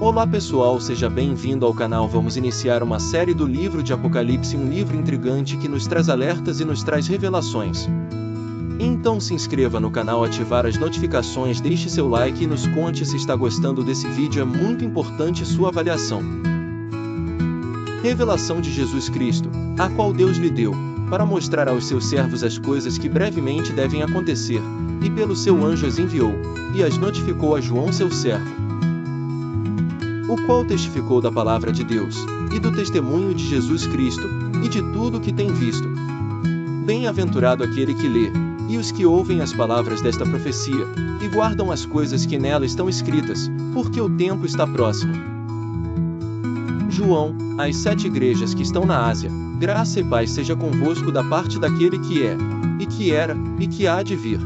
Olá pessoal, seja bem-vindo ao canal. Vamos iniciar uma série do livro de Apocalipse, um livro intrigante que nos traz alertas e nos traz revelações. Então se inscreva no canal, ativar as notificações, deixe seu like e nos conte se está gostando desse vídeo, é muito importante sua avaliação. Revelação de Jesus Cristo, a qual Deus lhe deu, para mostrar aos seus servos as coisas que brevemente devem acontecer, e pelo seu anjo as enviou, e as notificou a João seu servo, o qual testificou da palavra de Deus, e do testemunho de Jesus Cristo, e de tudo o que tem visto. Bem-aventurado aquele que lê, e os que ouvem as palavras desta profecia, e guardam as coisas que nela estão escritas, porque o tempo está próximo. João, às 7 igrejas que estão na Ásia, graça e paz seja convosco da parte daquele que é, e que era, e que há de vir,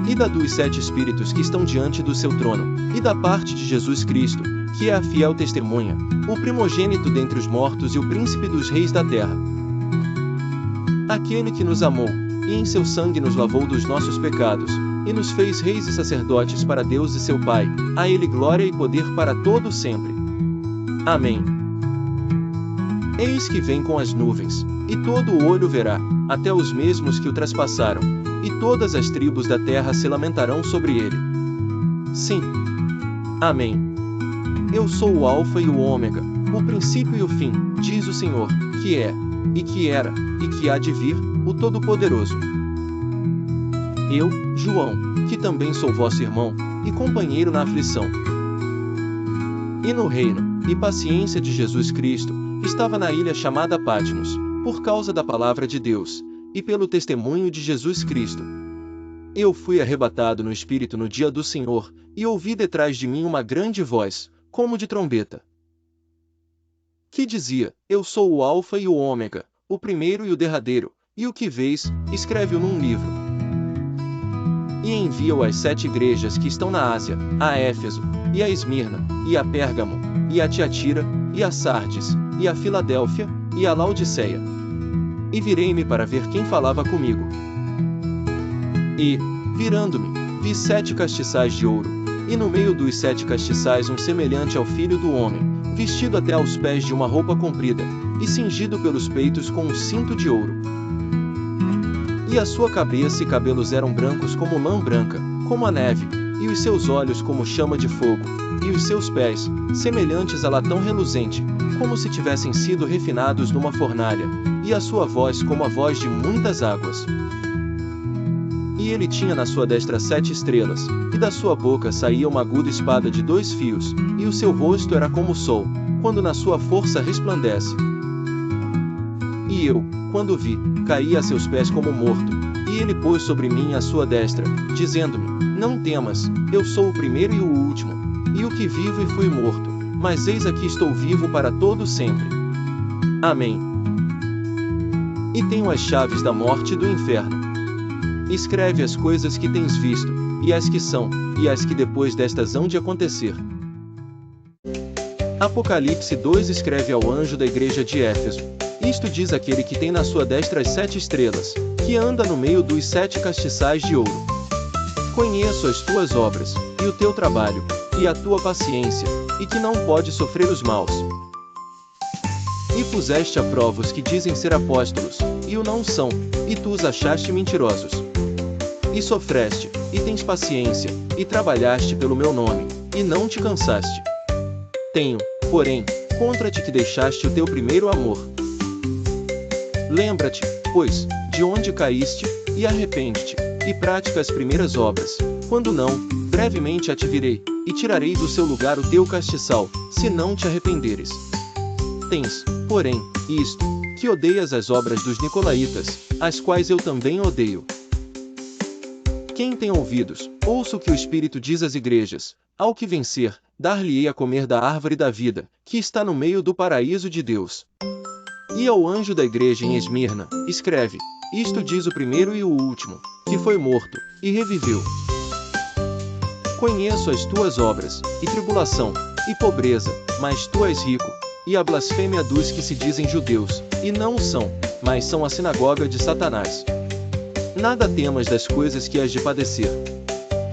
e da dos 7 Espíritos que estão diante do seu trono, e da parte de Jesus Cristo, que é a fiel testemunha, o primogênito dentre os mortos e o príncipe dos reis da terra. Aquele que nos amou, e em seu sangue nos lavou dos nossos pecados, e nos fez reis e sacerdotes para Deus e seu Pai, a ele glória e poder para todo sempre. Amém. Eis que vem com as nuvens, e todo o olho verá, até os mesmos que o traspassaram, e todas as tribos da terra se lamentarão sobre ele. Sim. Amém. Eu sou o Alfa e o Ômega, o princípio e o fim, diz o Senhor, que é, e que era, e que há de vir, o Todo-Poderoso. Eu, João, que também sou vosso irmão, e companheiro na aflição, e no reino, e paciência de Jesus Cristo, estava na ilha chamada Patmos, por causa da palavra de Deus, e pelo testemunho de Jesus Cristo. Eu fui arrebatado no Espírito no dia do Senhor, e ouvi detrás de mim uma grande voz, como de trombeta, que dizia: Eu sou o Alfa e o Ômega, o primeiro e o derradeiro, e o que vês, escreve-o num livro, e envia-o às 7 igrejas que estão na Ásia, a Éfeso, e a Esmirna, e a Pérgamo, e a Tiatira, e a Sardes, e a Filadélfia, e a Laodiceia. E virei-me para ver quem falava comigo. E, virando-me, vi 7 castiçais de ouro, e no meio dos 7 castiçais um semelhante ao Filho do Homem, vestido até aos pés de uma roupa comprida, e cingido pelos peitos com um cinto de ouro. E a sua cabeça e cabelos eram brancos como lã branca, como a neve, e os seus olhos como chama de fogo, e os seus pés, semelhantes a latão reluzente, como se tivessem sido refinados numa fornalha, e a sua voz como a voz de muitas águas. E ele tinha na sua destra 7 estrelas, e da sua boca saía uma aguda espada de 2 fios, e o seu rosto era como o sol, quando na sua força resplandece. E eu, quando vi, caí a seus pés como morto, e ele pôs sobre mim a sua destra, dizendo-me: Não temas, eu sou o primeiro e o último, e o que vivo e fui morto, mas eis aqui estou vivo para todo sempre. Amém. E tenho as chaves da morte e do inferno. Escreve as coisas que tens visto, e as que são, e as que depois destas hão de acontecer. Apocalipse 2. Escreve ao anjo da igreja de Éfeso: Isto diz aquele que tem na sua destra as 7 estrelas, que anda no meio dos 7 castiçais de ouro. Conheço as tuas obras, e o teu trabalho, e a tua paciência, e que não pode sofrer os maus. E puseste à prova os que dizem ser apóstolos, e o não são, e tu os achaste mentirosos. E sofreste, e tens paciência, e trabalhaste pelo meu nome, e não te cansaste. Tenho, porém, contra ti que deixaste o teu primeiro amor. Lembra-te, pois, de onde caíste, e arrepende-te, e pratica as primeiras obras. Quando não, brevemente a te virei, e tirarei do seu lugar o teu castiçal, se não te arrependeres. Tens, porém, isto, que odeias as obras dos nicolaítas, as quais eu também odeio. Quem tem ouvidos, ouça o que o Espírito diz às igrejas: Ao que vencer, dar-lhe-ei a comer da árvore da vida, que está no meio do paraíso de Deus. E ao anjo da igreja em Esmirna, escreve: Isto diz o primeiro e o último, que foi morto, e reviveu. Conheço as tuas obras, e tribulação, e pobreza, mas tu és rico, e a blasfêmia dos que se dizem judeus, e não o são, mas são a sinagoga de Satanás. Nada temas das coisas que hás de padecer.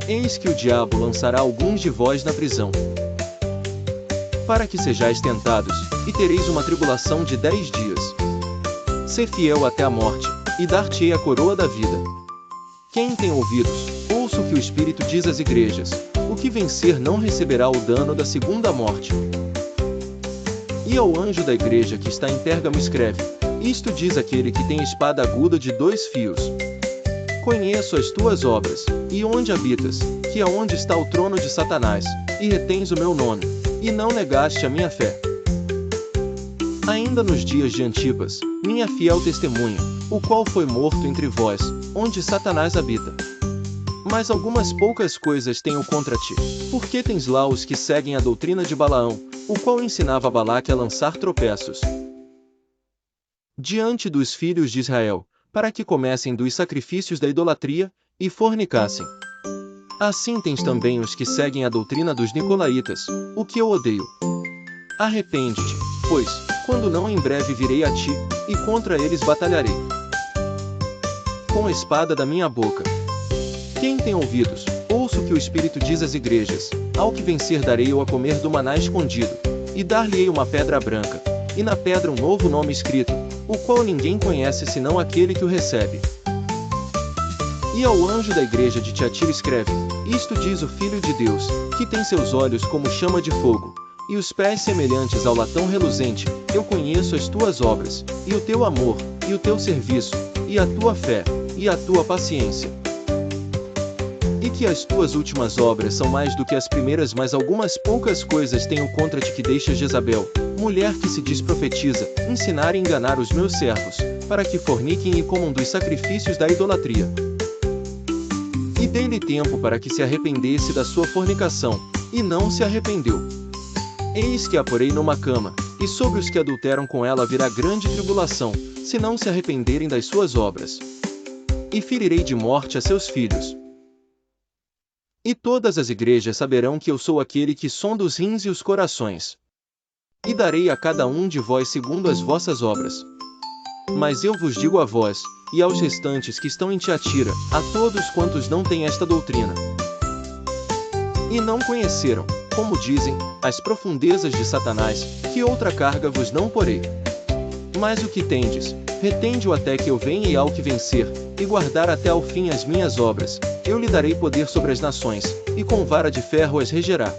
Eis que o diabo lançará alguns de vós na prisão, para que sejais tentados, e tereis uma tribulação de 10 dias. Sê fiel até a morte, e dar-te-ei a coroa da vida. Quem tem ouvidos, ouça o que o Espírito diz às igrejas: o que vencer não receberá o dano da segunda morte. E ao anjo da igreja que está em Pérgamo escreve: isto diz aquele que tem espada aguda de 2 fios. Conheço as tuas obras, e onde habitas, que é onde está o trono de Satanás, e retens o meu nome, e não negaste a minha fé. Ainda nos dias de Antipas, minha fiel testemunha, o qual foi morto entre vós, onde Satanás habita. Mas algumas poucas coisas tenho contra ti, porque tens lá os que seguem a doutrina de Balaão, o qual ensinava Balaque a lançar tropeços diante dos filhos de Israel, para que comessem dos sacrifícios da idolatria, e fornicassem. Assim tens também os que seguem a doutrina dos nicolaítas, o que eu odeio. Arrepende-te, pois, quando não em breve virei a ti, e contra eles batalharei com a espada da minha boca. Quem tem ouvidos, ouça o que o Espírito diz às igrejas: ao que vencer darei eu a comer do maná escondido, e dar-lhe-ei uma pedra branca, e na pedra um novo nome escrito, o qual ninguém conhece senão aquele que o recebe. E ao anjo da igreja de Tiatira escreve: isto diz o Filho de Deus, que tem seus olhos como chama de fogo, e os pés semelhantes ao latão reluzente. Eu conheço as tuas obras, e o teu amor, e o teu serviço, e a tua fé, e a tua paciência. E que as tuas últimas obras são mais do que as primeiras, mas algumas poucas coisas tenho contra ti, que deixas Jezabel, mulher que se diz profetiza, ensinar e enganar os meus servos, para que forniquem e comam dos sacrifícios da idolatria. E dei-lhe tempo para que se arrependesse da sua fornicação, e não se arrependeu. Eis que a porei numa cama, e sobre os que adulteram com ela virá grande tribulação, se não se arrependerem das suas obras. E ferirei de morte a seus filhos. E todas as igrejas saberão que eu sou aquele que sonda os rins e os corações. E darei a cada um de vós segundo as vossas obras. Mas eu vos digo a vós, e aos restantes que estão em Tiatira, a todos quantos não têm esta doutrina, e não conheceram, como dizem, as profundezas de Satanás, que outra carga vos não porei. Mas o que tendes, retende-o até que eu venha, e ao que vencer, e guardar até ao fim as minhas obras, eu lhe darei poder sobre as nações, e com vara de ferro as regerá.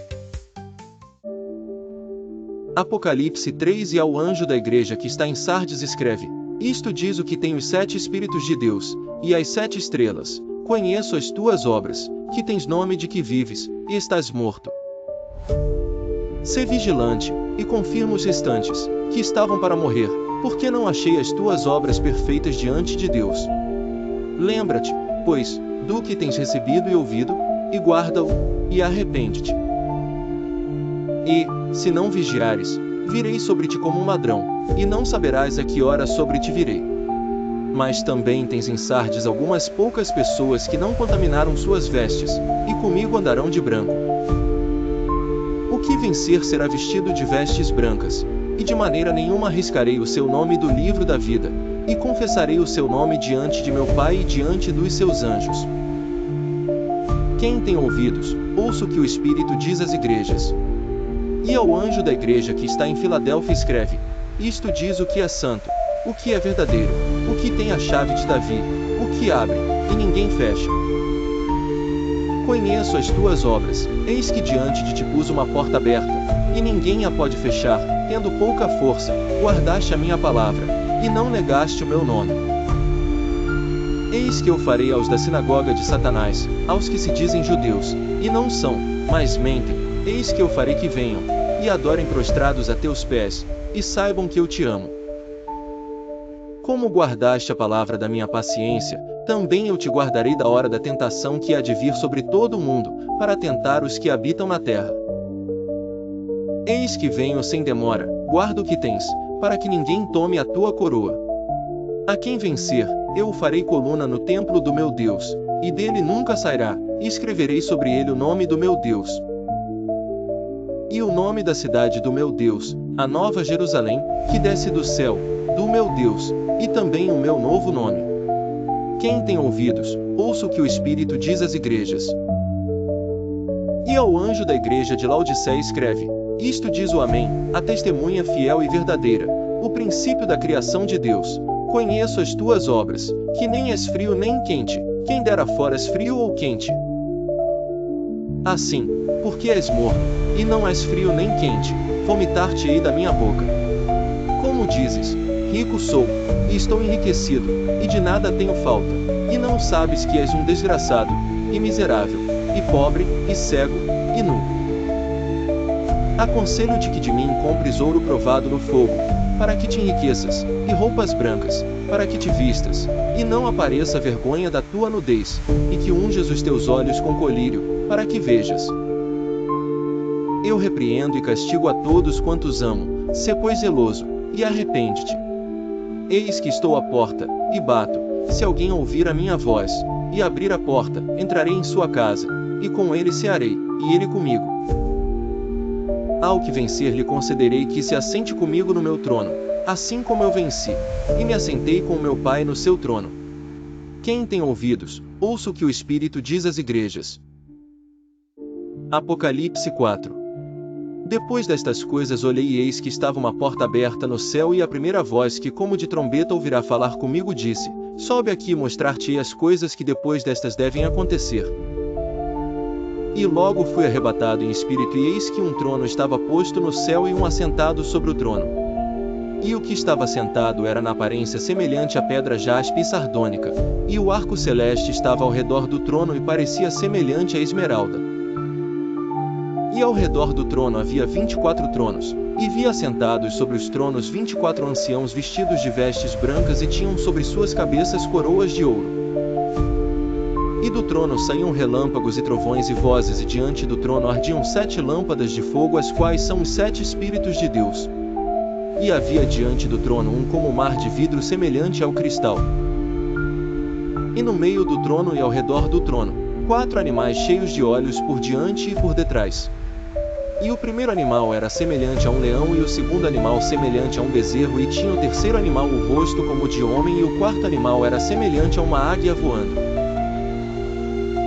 Apocalipse 3. E ao anjo da igreja que está em Sardes escreve: isto diz o que tem os 7 Espíritos de Deus, e as 7 estrelas: conheço as tuas obras, que tens nome de que vives, e estás morto. Sê vigilante, e confirma os restantes, que estavam para morrer, porque não achei as tuas obras perfeitas diante de Deus. Lembra-te, pois, do que tens recebido e ouvido, e guarda-o, e arrepende-te. E, se não vigiares, virei sobre ti como um ladrão, e não saberás a que hora sobre ti virei. Mas também tens em Sardes algumas poucas pessoas que não contaminaram suas vestes, e comigo andarão de branco. O que vencer será vestido de vestes brancas, e de maneira nenhuma arriscarei o seu nome do livro da vida, e confessarei o seu nome diante de meu Pai e diante dos seus anjos. Quem tem ouvidos, ouça o que o Espírito diz às igrejas. E ao anjo da igreja que está em Filadélfia escreve: isto diz o que é santo, o que é verdadeiro, o que tem a chave de Davi, o que abre, e ninguém fecha. Conheço as tuas obras, eis que diante de ti pus uma porta aberta, e ninguém a pode fechar, tendo pouca força, guardaste a minha palavra, e não negaste o meu nome. Eis que eu farei aos da sinagoga de Satanás, aos que se dizem judeus, e não são, mas mentem, eis que eu farei que venham, e adorem prostrados a teus pés, e saibam que eu te amo. Como guardaste a palavra da minha paciência, também eu te guardarei da hora da tentação que há de vir sobre todo o mundo, para tentar os que habitam na terra. Eis que venho sem demora, guarda o que tens, para que ninguém tome a tua coroa. A quem vencer, eu o farei coluna no templo do meu Deus, e dele nunca sairá, e escreverei sobre ele o nome do meu Deus, e o nome da cidade do meu Deus, a nova Jerusalém, que desce do céu, do meu Deus, e também o meu novo nome. Quem tem ouvidos, ouça o que o Espírito diz às igrejas. E ao anjo da igreja de Laodiceia escreve: Isto diz o Amém, a testemunha fiel e verdadeira, o princípio da criação de Deus. Conheço as tuas obras, que nem és frio nem quente, quem dera foras frio ou quente. Assim, porque és morno, e não és frio nem quente, vomitar-te-ei da minha boca. Como dizes, rico sou, e estou enriquecido, e de nada tenho falta, e não sabes que és um desgraçado, e miserável, e pobre, e cego, e nu. Aconselho-te que de mim compres ouro provado no fogo, para que te enriqueças, e roupas brancas, para que te vistas, e não apareça a vergonha da tua nudez, e que unjas os teus olhos com colírio, para que vejas. Eu repreendo e castigo a todos quantos amo, sê pois zeloso, e arrepende-te. Eis que estou à porta, e bato, se alguém ouvir a minha voz, e abrir a porta, entrarei em sua casa, e com ele cearei, e ele comigo. Ao que vencer lhe concederei que se assente comigo no meu trono, assim como eu venci, e me assentei com o meu Pai no seu trono. Quem tem ouvidos, ouça o que o Espírito diz às igrejas. Apocalipse 4. Depois destas coisas olhei e eis que estava uma porta aberta no céu e a primeira voz que como de trombeta ouvirá falar comigo disse, sobe aqui e mostrar-te-ei as coisas que depois destas devem acontecer. E logo fui arrebatado em espírito e eis que um trono estava posto no céu e um assentado sobre o trono. E o que estava sentado era na aparência semelhante à pedra jaspe e sardônica, e o arco celeste estava ao redor do trono e parecia semelhante à esmeralda. E ao redor do trono havia 24 tronos, e vi assentados sobre os tronos 24 anciãos vestidos de vestes brancas e tinham sobre suas cabeças coroas de ouro. E do trono saíam relâmpagos e trovões e vozes, e diante do trono ardiam 7 lâmpadas de fogo, as quais são os 7 Espíritos de Deus. E havia diante do trono um como mar de vidro semelhante ao cristal. E no meio do trono e ao redor do trono, 4 animais cheios de olhos por diante e por detrás. E o primeiro animal era semelhante a um leão, e o segundo animal semelhante a um bezerro, e tinha o terceiro animal o rosto como de homem, e o quarto animal era semelhante a uma águia voando.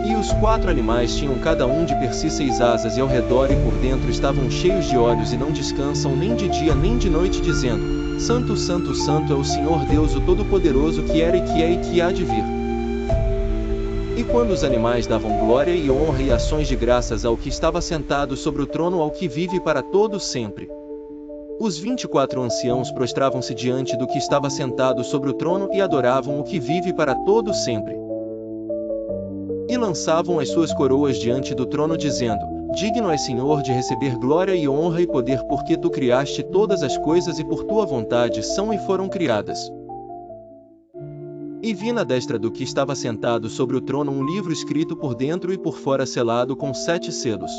E os 4 animais tinham cada um de per si 6 asas, e ao redor e por dentro estavam cheios de olhos, e não descansam nem de dia nem de noite, dizendo, Santo, Santo, Santo é o Senhor Deus o Todo-Poderoso, que era e que é e que há de vir. E quando os animais davam glória e honra e ações de graças ao que estava sentado sobre o trono, ao que vive para todo sempre, os 24 anciãos prostravam-se diante do que estava sentado sobre o trono e adoravam o que vive para todo sempre. E lançavam as suas coroas diante do trono, dizendo, Digno és, Senhor, de receber glória e honra e poder, porque tu criaste todas as coisas e por tua vontade são e foram criadas. E vi na destra do que estava sentado sobre o trono um livro escrito por dentro e por fora, selado com 7 selos.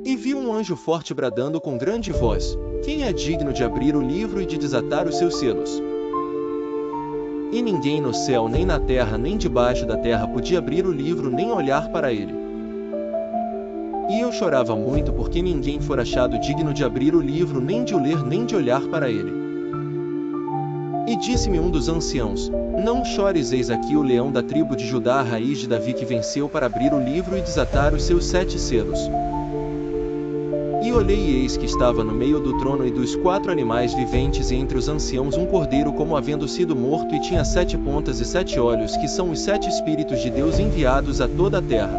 E vi um anjo forte bradando com grande voz, Quem é digno de abrir o livro e de desatar os seus selos? E ninguém no céu, nem na terra, nem debaixo da terra podia abrir o livro, nem olhar para ele. E eu chorava muito, porque ninguém fora achado digno de abrir o livro, nem de o ler, nem de olhar para ele. E disse-me um dos anciãos, Não chores, eis aqui o leão da tribo de Judá, a raiz de Davi, que venceu para abrir o livro e desatar os seus 7 selos. E olhei e eis que estava no meio do trono e dos 4 animais viventes, e entre os anciãos um cordeiro como havendo sido morto, e tinha 7 pontas e 7 olhos, que são os 7 Espíritos de Deus enviados a toda a terra.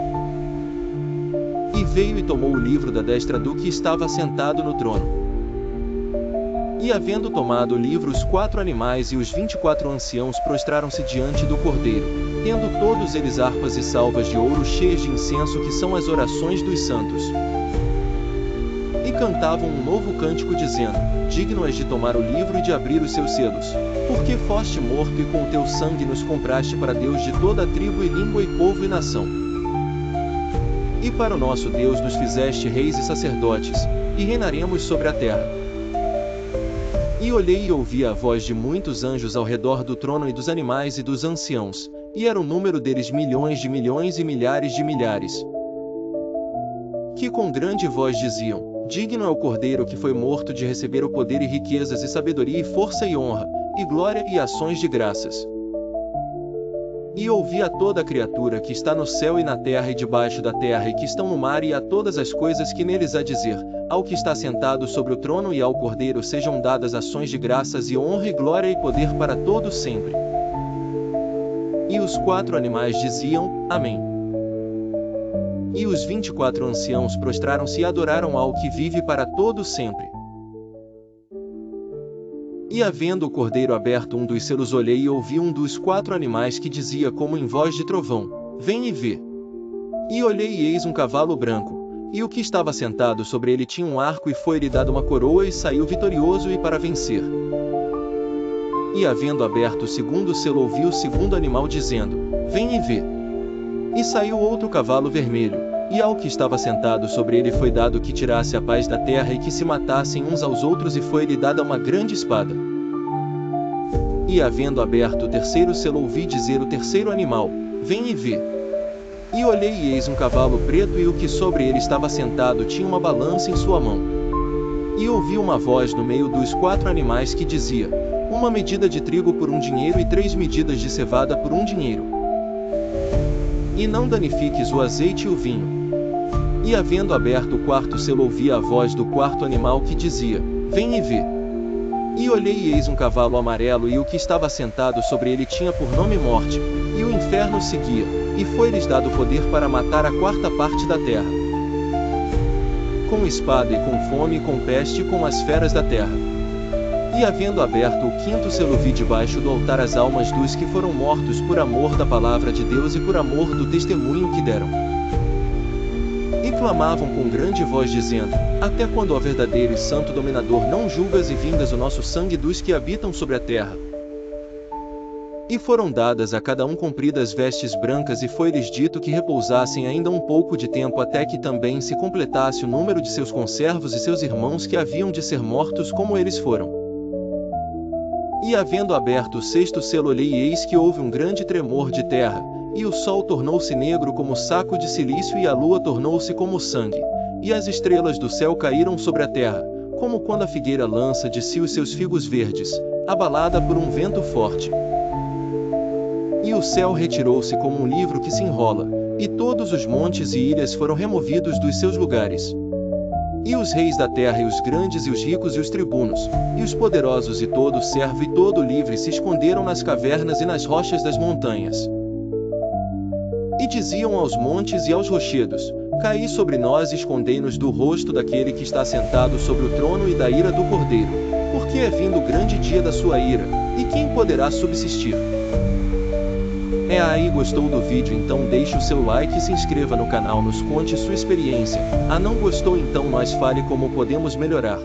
E veio e tomou o livro da destra do que estava sentado no trono. E havendo tomado o livro, os 4 animais e os 24 anciãos prostraram-se diante do cordeiro, tendo todos eles harpas e salvas de ouro cheias de incenso, que são as orações dos santos. E cantavam um novo cântico, dizendo, Digno és de tomar o livro e de abrir os seus selos, porque foste morto e com o teu sangue nos compraste para Deus de toda a tribo e língua e povo e nação. E para o nosso Deus nos fizeste reis e sacerdotes, e reinaremos sobre a terra. E olhei e ouvi a voz de muitos anjos ao redor do trono e dos animais e dos anciãos, e era o número deles milhões de milhões e milhares de milhares, que com grande voz diziam, Digno é o Cordeiro que foi morto de receber o poder e riquezas e sabedoria e força e honra, e glória e ações de graças. E ouvi a toda criatura que está no céu e na terra e debaixo da terra e que estão no mar e a todas as coisas que neles há dizer, ao que está sentado sobre o trono e ao Cordeiro sejam dadas ações de graças e honra e glória e poder para todos sempre. E os 4 animais diziam, Amém. E os 24 anciãos prostraram-se e adoraram ao que vive para todos sempre. E havendo o Cordeiro aberto um dos selos, olhei e ouvi um dos 4 animais que dizia como em voz de trovão, Vem e vê. E olhei e eis um cavalo branco, e o que estava sentado sobre ele tinha um arco e foi-lhe dada uma coroa e saiu vitorioso e para vencer. E havendo aberto o segundo selo, ouvi o segundo animal dizendo, Vem e vê. E saiu outro cavalo vermelho, e ao que estava sentado sobre ele foi dado que tirasse a paz da terra e que se matassem uns aos outros, e foi-lhe dada uma grande espada. E havendo aberto o terceiro selo, ouvi dizer o terceiro animal, Vem e vê. E olhei e eis um cavalo preto, e o que sobre ele estava sentado tinha uma balança em sua mão. E ouvi uma voz no meio dos 4 animais que dizia, uma medida de trigo por 1 dinheiro e 3 medidas de cevada por 1 dinheiro. E não danifiques o azeite e o vinho. E havendo aberto o quarto selo, ouvi a voz do 4º animal que dizia, Vem e vê. E olhei e eis um cavalo amarelo, e o que estava sentado sobre ele tinha por nome Morte, e o inferno seguia, e foi-lhes dado poder para matar a 4ª parte da terra. Com espada e com fome e com peste e com as feras da terra. E havendo aberto o 5º selo, vi debaixo do altar as almas dos que foram mortos por amor da palavra de Deus e por amor do testemunho que deram. E clamavam com grande voz dizendo, Até quando, ó verdadeiro e santo dominador, não julgas e vingas o nosso sangue dos que habitam sobre a terra? E foram dadas a cada um compridas vestes brancas, e foi-lhes dito que repousassem ainda um pouco de tempo, até que também se completasse o número de seus conservos e seus irmãos que haviam de ser mortos como eles foram. E havendo aberto o 6º selo, olhei e eis que houve um grande tremor de terra, e o sol tornou-se negro como saco de cilício, e a lua tornou-se como sangue, e as estrelas do céu caíram sobre a terra, como quando a figueira lança de si os seus figos verdes, abalada por um vento forte. E o céu retirou-se como um livro que se enrola, e todos os montes e ilhas foram removidos dos seus lugares. E os reis da terra e os grandes e os ricos e os tribunos, e os poderosos e todo servo e todo livre se esconderam nas cavernas e nas rochas das montanhas. E diziam aos montes e aos rochedos, Caí sobre nós e escondei-nos do rosto daquele que está sentado sobre o trono e da ira do Cordeiro, porque é vindo o grande dia da sua ira, e quem poderá subsistir? Aí, gostou do vídeo? Então deixe o seu like e se inscreva no canal, nos conte sua experiência. Não gostou? Então nós fale como podemos melhorar.